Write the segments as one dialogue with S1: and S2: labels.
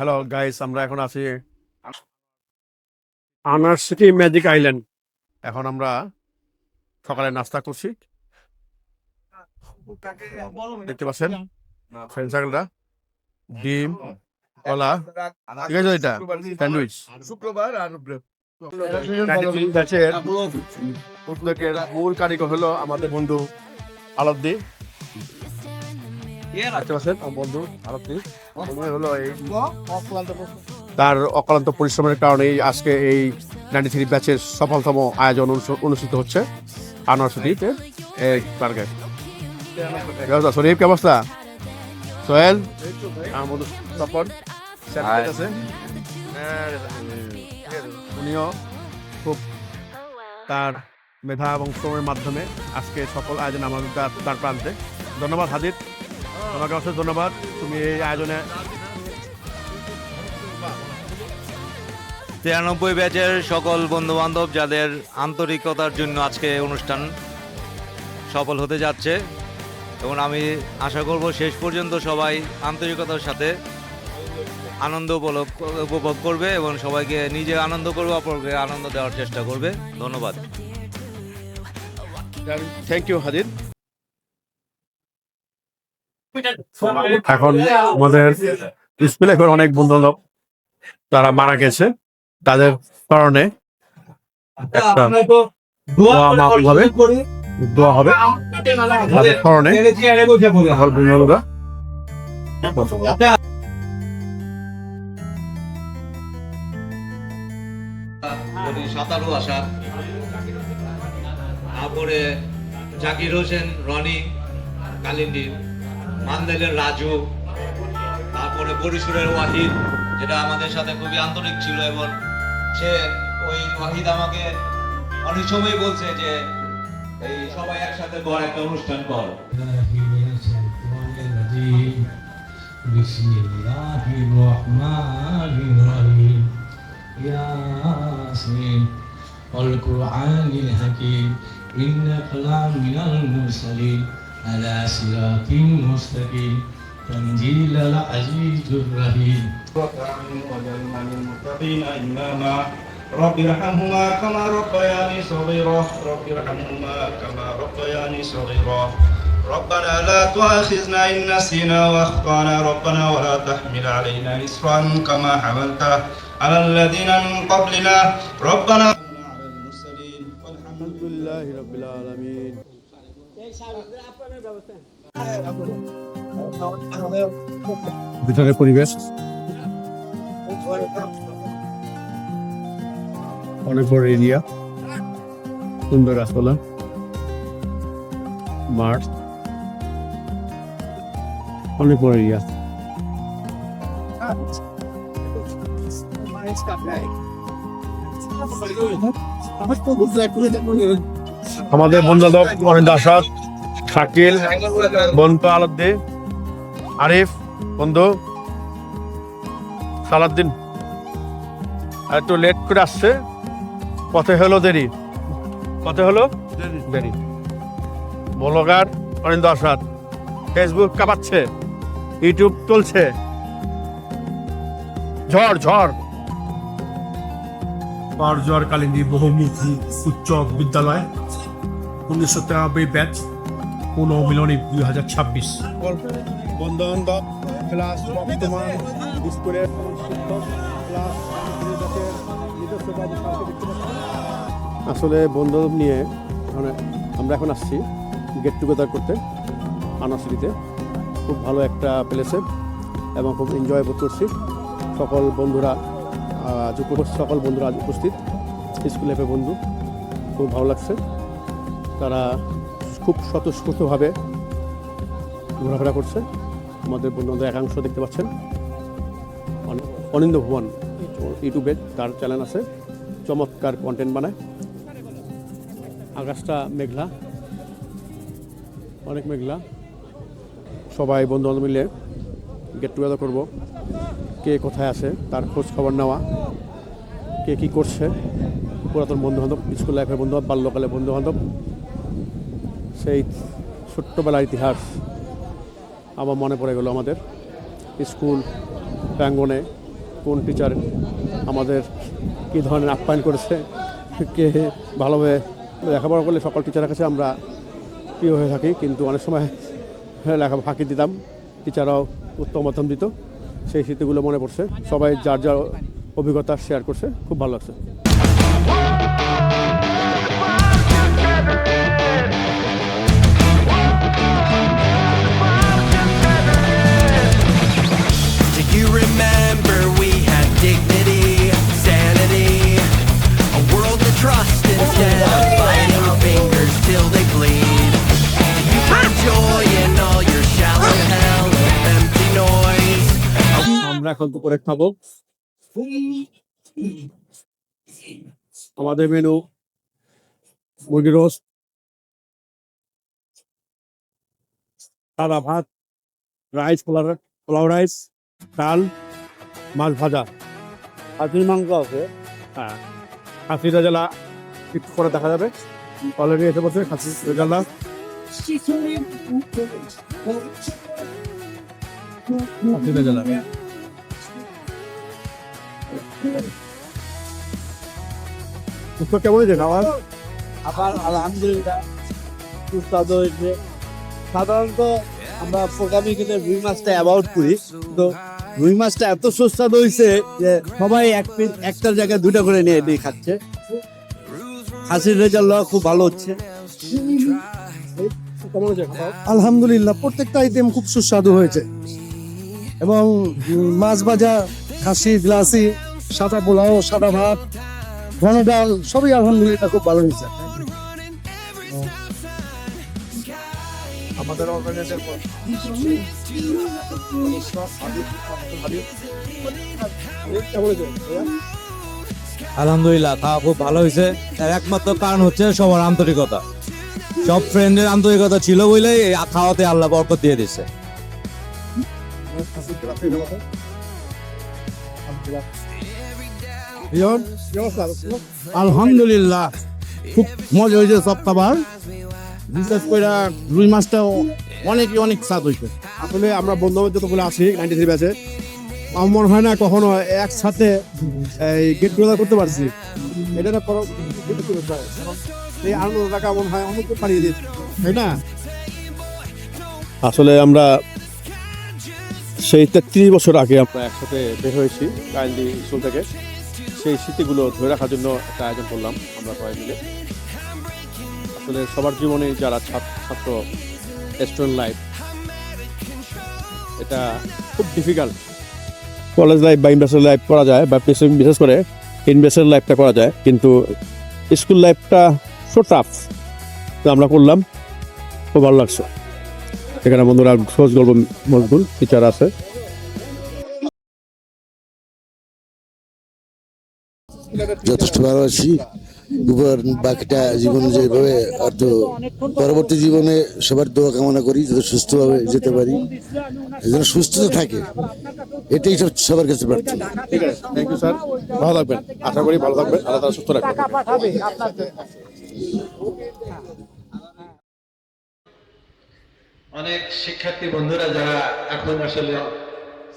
S1: Hello guys, আমরা এখন আছি আনার সিটি ম্যাজিক আইল্যান্ড। এখন আমরা সকালে নাস্তা করছি, দেখতে পাচ্ছেন ফ্রেন্ড সার্কেলটা, ডিম, কলা, ঠিক আছে, এটা স্যান্ডউইচ। শুক্রবার আর ব্যাচের উদ্যোগের মূল কারিগর হলো আমাদের বন্ধু আলদ্দি। দেখতে পাচ্ছেন বন্ধু আলদ্দি হলো এই তার অক্লান্ত পরিশ্রমের কারণেই আজকে এই 93 ব্যাচের সফলতম আয়োজন অনুষ্ঠিত হচ্ছে আনোয়ার সিটিতে এই পার্কে। শরীফ কি অবস্থা? সোহেল আমাদের তপন আছে, উনিও খুব তার মেধা এবং শ্রমের মাধ্যমে আজকে সকল আয়োজন আমাদের তার প্রান্তে। ধন্যবাদ হাদিদ, তোমাকে অশেষ ধন্যবাদ, তুমি এই আয়োজনে
S2: 93 ব্যাচের সকল বন্ধু বান্ধব যাদের আন্তরিকতার জন্য আজকে অনুষ্ঠান সফল হতে যাচ্ছে, এবং আমি আশা করব শেষ পর্যন্ত সবাই আন্তরিকতার সাথে আনন্দ উপভোগ করবে এবং সবাইকে নিজে আনন্দ করবে, অপরকে আনন্দ দেওয়ার চেষ্টা করবে। ধন্যবাদ।
S1: Thank you Hadid. এখন আমাদের স্কুলে এখন অনেক বন্ধু বান্ধব তারা মারা গেছে, তাদের কারণে একটা দোয়া হবে তাদের কারণে।
S2: সাঁতারু আশা, তারপরে জাকির হোসেন রনি কালিন্দি, মান্দেলের রাজু, তারপরে পরিসুরের ওয়াহিদ, যেটা আমাদের সাথে খুবই আন্তরিক ছিল, এবং সে ওই ওয়াহিদ আমাকে অনেক সময় বলছে যে এই সবাই একসাথে কর, একটা অনুষ্ঠান কর। বিসমিল্লাহির রহমানির রহিম, ইয়াসিন ওয়াল কুরআনিল হাকীম, ইন্নাকা লামিনাল মুরসালিন আলা সিরাতিন মুস্তাকিম তানজিলাল আজিজুর রহিম। رب ارحمهما كما ربياني صغيرا رب ارحمهما كما ربياني صغيرا ربنا لا تؤاخذنا إن نسينا وأخطأنا ربنا ولا تحمل علينا إصرا كما حملته على الذين من قبلنا ربنا على المرسلين والحمد لله رب العالمين. ভিতরে পরিবেশ অনেক বড় এরিয়া, সুন্দর গাছপালা, মাঠ, অনেক বড় এরিয়া। আমাদের বন্ধু অনিন্দ আসাদ, শাকিল বন্ধু, আলাদ্দি, আরিফ বন্ধু, সালাদ্দিন একটু লেট করে আসছে, পথে হলো দেরি, ব্লগার অনিন্দ আসাদ ফেসবুক কাঁপাচ্ছে, ইউটিউব চলছে, ঝড় কালিন্দী বহুমুখী উচ্চ বিদ্যালয় 1993 ব্যাচ, পুনঃমিলনী 2026। বন্ধু বান্ধব ক্লাস বর্তমান স্কুলের আসলে বন্ধু নিয়ে আমরা এখন আসছি গেট টুগেদার করতে আনোয়ার সিটিতে। খুব ভালো একটা প্লেসে এবং খুব এনজয় করছি। সকল বন্ধুরা আজ উপস্থিত, স্কুল লাইফের বন্ধু, খুব ভালো লাগছে। তারা খুব স্বতঃস্ফূর্তভাবে ঘোরাফেরা করছে। আমাদের বন্ধুদের একাংশ দেখতে পাচ্ছেন, অনিন্দ ভুবন ইউটিউবে তার চ্যানেল আছে, চমৎকার কন্টেন্ট বানায়। আকাশটা মেঘলা, অনেক মেঘলা। সবাই বন্ধু বান্ধব মিলে গেট টুগেদার করবো, কে কোথায় আছে তার খোঁজ খবর নেওয়া, কে কী করছে, পুরাতন বন্ধুবান্ধব, স্কুল লাইফের বন্ধুবান্ধব, বাল্যকালের বন্ধুবান্ধব, সেই ছোট্টবেলার ইতিহাস আমার মনে পড়ে গেল। আমাদের স্কুল প্রাঙ্গণে কোন টিচার আমাদের কী ধরনের আপ্যায়ন করেছে, কে ভালোভাবে লেখাপড়া করলে সকল টিচারের কাছে আমরা প্রিয় হয়ে থাকি, কিন্তু অনেক সময় লেখা ফাঁকি দিতাম, টিচাররাও উত্তম মতামত দিত। সেই স্মৃতিগুলো মনে পড়ছে, সবাই যার যার অভিজ্ঞতা শেয়ার করছে, খুব ভালো লাগছে।
S3: Do you remember we had dignity, sanity, a world to trust instead of biting fingers till they bleed? Do you find joy in all your shallow hell of empty noise?
S2: আমরা এখন দুপুরে খাবো। আমাদের menu মুরগি roast, সাদা ভাত, pulao rice, ডাল, মাছ ভাজা, খাসির মাংস আছে। হ্যাঁ, খাসির রেজালা একটু করে দেখা যাবে, অলরেডি এসে বসে খাসির রেজালা। খাসির রেজালা কেমন হয়েছে খাবার?
S4: আবার আলহামদুলিল্লাহ সুস্বাদু হয়েছে। সাধারণত আমরা প্রোগ্রামে কিন্তু রুই মাছটা অ্যাভয়েড করি, তো রুই মাছটা এত সুস্বাদু হয়েছে যে সবাই একটার জায়গায় দুটো করে নিয়ে নিয়ে খাচ্ছে। খাসির রেজাল্ট খুব ভালো হচ্ছে।
S2: কেমন হয়েছে খাবার?
S5: আলহামদুলিল্লাহ প্রত্যেকটা আইটেম খুব সুস্বাদু হয়েছে, এবং মাছ ভাজা, খাসি, গ্লাসি, সাদা পোলাও, সাদা ভাত, ঘন ডাল, সবই আলহামদুলিল্লাহ খুব ভালো হয়েছে।
S2: আমাদের অর্গানাইজের কেমন হয়েছে?
S6: আলহামদুলিল্লাহ খাওয়া খুব ভালো হয়েছে। এর একমাত্র কারণ হচ্ছে সবার আন্তরিকতা, সব ফ্রেন্ডের আন্তরিকতা ছিল বলেই এই খাওয়াতে আল্লাহ বরকত দিয়ে দিচ্ছে।
S5: আলহামদুলিল্লাহ খুব মজা হয়েছে সব খাবার, বিশেষ করে রুই মাছটাও অনেক স্বাদ হয়েছে।
S2: আসলে আমরা বন্ধু যতগুলো আছি 93 ব্যাচে, আমার মনে হয় না কখনো একসাথে এই গেট টুগেদার করতে পারছি। এটা একটা এই আনন্দটা কেমন হয় অনেক পাড়িয়ে দিয়েছে, তাই না? আসলে আমরা সেই 33 বছর আগে আমরা একসাথে বের হয়েছি কাইন্ডলি স্কুল থেকে। সেই স্মৃতিগুলো ধরে রাখার জন্য একটা আয়োজন করলাম আমরা সবাই মিলে। আসলে সবার জীবনে যারা ছাত্র স্টুডেন্ট লাইফ, এটা খুব ডিফিকাল্ট। কলেজ লাইফ বা ইউনিভার্সিটি লাইফ করা যায়, বা বিশেষ করে ইউনিভার্সিটি লাইফটা করা যায়, কিন্তু স্কুল লাইফটা সো টাফ। তো আমরা করলাম, খুব ভালো লাগছে। এখানে বন্ধুরা সহজ গল্প মজগুল টিচার আছে।
S7: যথেষ্ট ভালো আছি। উপর বাকিটা জীবন যেভাবে অর্থ পরবর্তী জীবনে সবার দোয়া কামনা করি যাতে সুস্থভাবে যেতে পারি, যেন সুস্থতা থাকে, এটাই সবার কাছে প্রার্থনা।
S2: ঠিক আছে, থ্যাংক ইউ স্যার, ভালো থাকবেন। আশা করি ভালো থাকবেন, আল্লাহ তাআলা সুস্থ রাখবেন।
S8: অনেক শিক্ষার্থী বন্ধুরা যারা এখন আসলে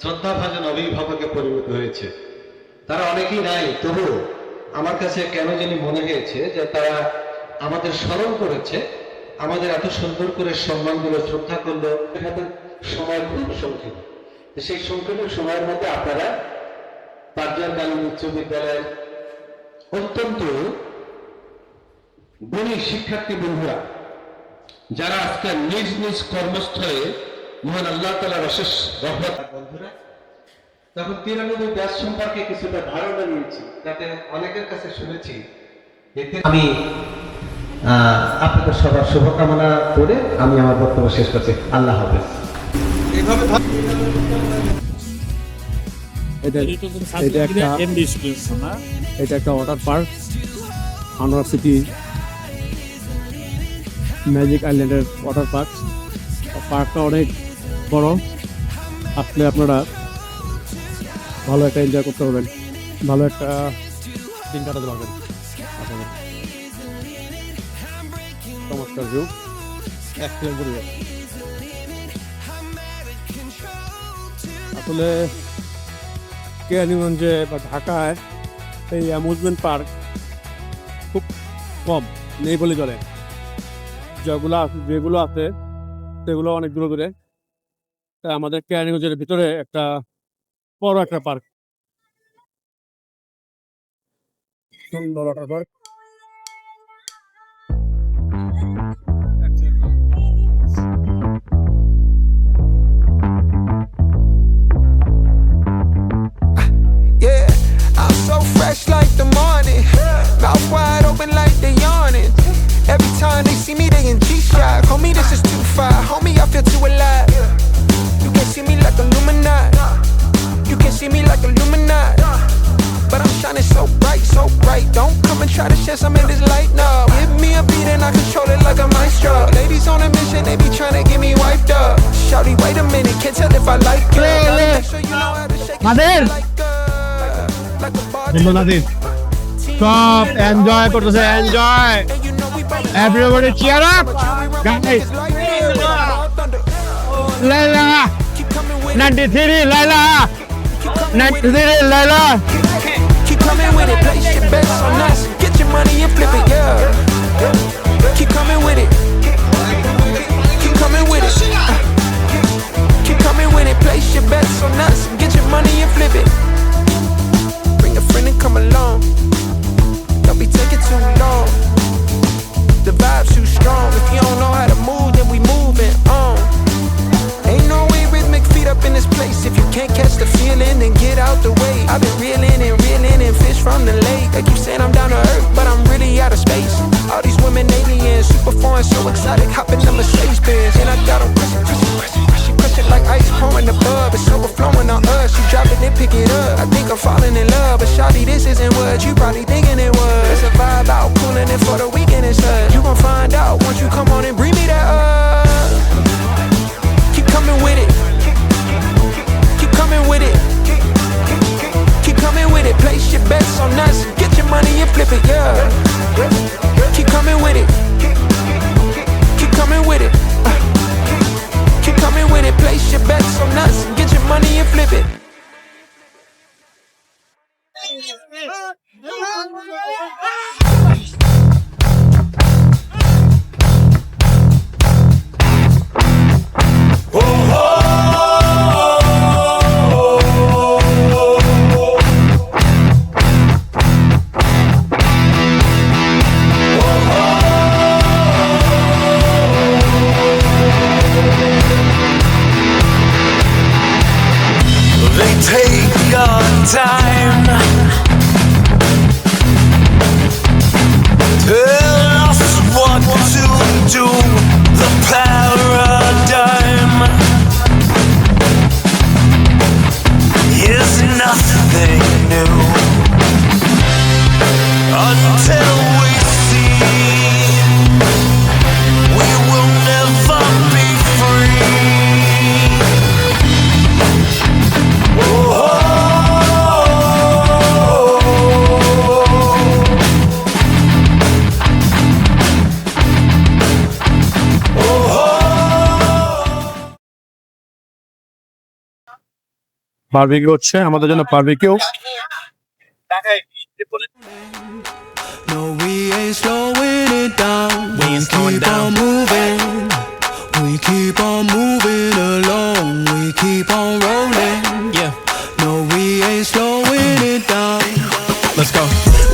S8: শ্রদ্ধাভাজন অভিভাবকে পরিণত হয়েছে, তারা অনেকেই নাই, তবু আমার কাছে কেন জানি মনে হয়েছে যে তারা আমাদের স্মরণ করেছে, আমাদের এত সুন্দর করে সম্মান দিল, শ্রদ্ধা করলো। এখানে সময় খুব সংক্ষিপ্ত, সেই সংক্ষিপ্ত সময়ের মধ্যে আপনারা পাটগ্রাম গার্লস উচ্চ বিদ্যালয়ের অত্যন্ত গুণী শিক্ষার্থী বন্ধুরা যারা আজকে নিজ নিজ কর্মস্থলে মহান আল্লাহ তাআলার অশেষ রহমত। বন্ধুরা, তখন 93 ব্যাচ সম্পর্কে কিছুটা ধারণা নিয়েছি, যাতে অনেকের কাছে শুনেছি। এতে আমি আপনাদের সবার শুভকামনা করে আমি আমার বক্তব্য শেষ করছি। আল্লাহ হাফেজ।
S2: এটা একটা water park, Anwar city magic আইল্যান্ডের ওয়াটার পার্ক। পার্কটা অনেক বড়, আসলে আপনারা ভালো একটা এনজয় করতে পারবেন, ভালো একটা দিন কাটাতে পারবেন। চমৎকার ভিউ, এক্সেলেন্ট পরিবেশ। আসলে কেরানীগঞ্জে বা ঢাকায় এই অ্যামিউজমেন্ট পার্ক খুব কম, নেই বলে চলে। যেগুলো আছে সেগুলো অনেক দূরে দূরে। তাই আমাদের কেরানীগঞ্জের ভিতরে একটা বড় একটা পার্ক, সুন্দর একটা park.
S3: Yeah, I'm so fresh like the morning. Mouth wide open like they yawning. Every time they see me, they in G-Shock. Homie, this is too far. Homie, I feel too alive. You can see me like Illuminati. You can see me like Illuminati. But I'm shining so bright, so bright. Don't come and try to share some of this light, no. Give me a beat and I control it like a maestro. Ladies on a mission, they be trying to get me wiped up. Shawty, wait a minute, can't tell if I like it. Gotta make sure you know how to shake it like a bartender.
S1: সব enjoy করতেছে, enjoy.
S3: And you know we both
S1: Everybody cheer up, guys. Laila
S3: keep coming with it.
S1: 93, Laila 93, Laila.
S3: Keep coming with it, place your bets on us. Get your money and flip it, yeah. Keep coming with it. Keep coming with it. Keep coming with it, place your bets on us. Get your money and flip it. Bring a friend and come along. Don't be taking too long. The vibe's too strong. If you don't know how to move, then we moving on. Ain't no way rhythmic feet up in this place. If you can't catch the feeling, then get out the way. I've been reeling and fish from the lake. Like you saying I'm down to earth, but I'm really out of space. All these women aliens, super foreign, so exotic. Hopping in the Mercedes Benz, and I got them crushing like ice pouring above. It's overflowing on us. You drop it, then pick it up. I think I'm falling in love, but shawty, this isn't what you probably thinking it was. It's a vibe out, cooling it for the weekend and such. You gon' find out once you come on and bring me that up. Keep coming with it. Keep coming with it. Keep coming with it. Place your bets on us. Get your money and flip it, yeah. Keep coming with it. Keep coming with it. Keep coming with it. Place your bets on us. Get your money and flip it.
S9: They take your time, tell us what to do. The paradigm is nothing new until we see we will never be free.
S1: Barbecue হচ্ছে আমাদের জন্য, barbecue.
S3: No, we ain't slowing it down. We ain't keep on moving. We keep on moving along. We keep on rolling. Yeah. No, we ain't slowing it down. Let's go.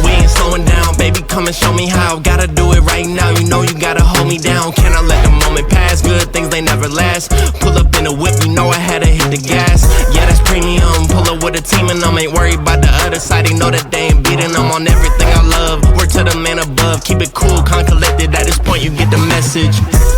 S9: We ain't slowing down, baby, come and show me how. Gotta do it right now, you know you gotta hold me down. Can I let the moment pass? Good things, they never last. Pull up in a whip, you know I had to hit the gas. Yeah, that's premium, pull up with a team and I ain't worried about the other side. They know that they ain't beating, I'm on everything I love. Word to the man above, keep it cool, calm, collected. At this point you get the message.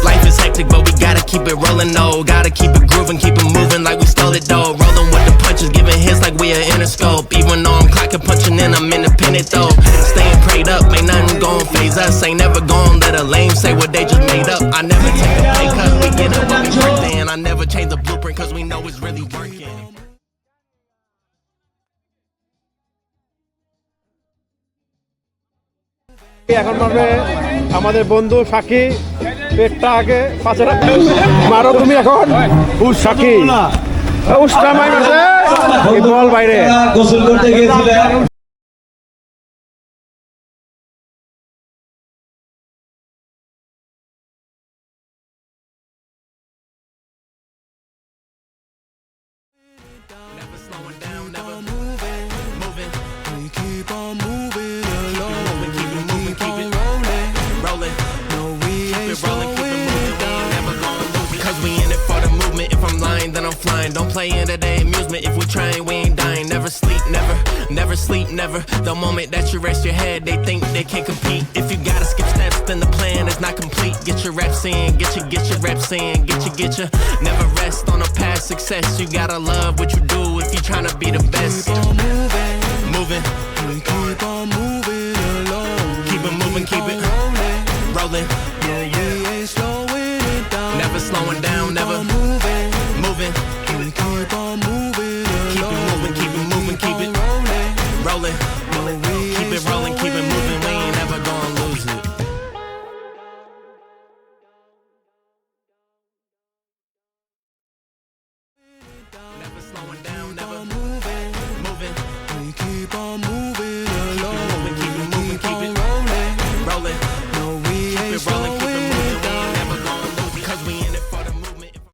S9: Life is hectic, but we gotta keep it rolling, though. Gotta keep it grooving, keep it moving like we stole it, though. Rolling with the punches, giving hits like we are Interscope. Even though I'm clocking, punching in, I'm independent, though. Staying prayed up, ain't nothing gon' phase us. Ain't never gon' let a lame say what they just made up. I never take a pay cut, we get up what we work in. I never change the blueprint, cause we know it's really working.
S1: এখন মারবে আমাদের বন্ধু Psaki, পেটটা আগে পাশে রাখবে। মারো তুমি এখন। সাকি উস্তা মাই মারছে এই বল বাইরে
S6: গোসল করতে গিয়েছিলেন
S9: Never slowing down, never moving. We keep on moving along. Keep it moving, keep it rolling. No, we ain't slowing down. Never gonna lose it. Cause we in it for the movement. If I'm lying, then I'm flying. Don't play into their amusement. If we trying, we ain't dying. Never sleep, never sleep, never. The moment that you rest your head, they think they can't compete. If you gotta skip steps, then the plan is not complete. Get your reps in, get your reps in, get your. Never rest on a past success. You gotta love what you do if you tryna be the best.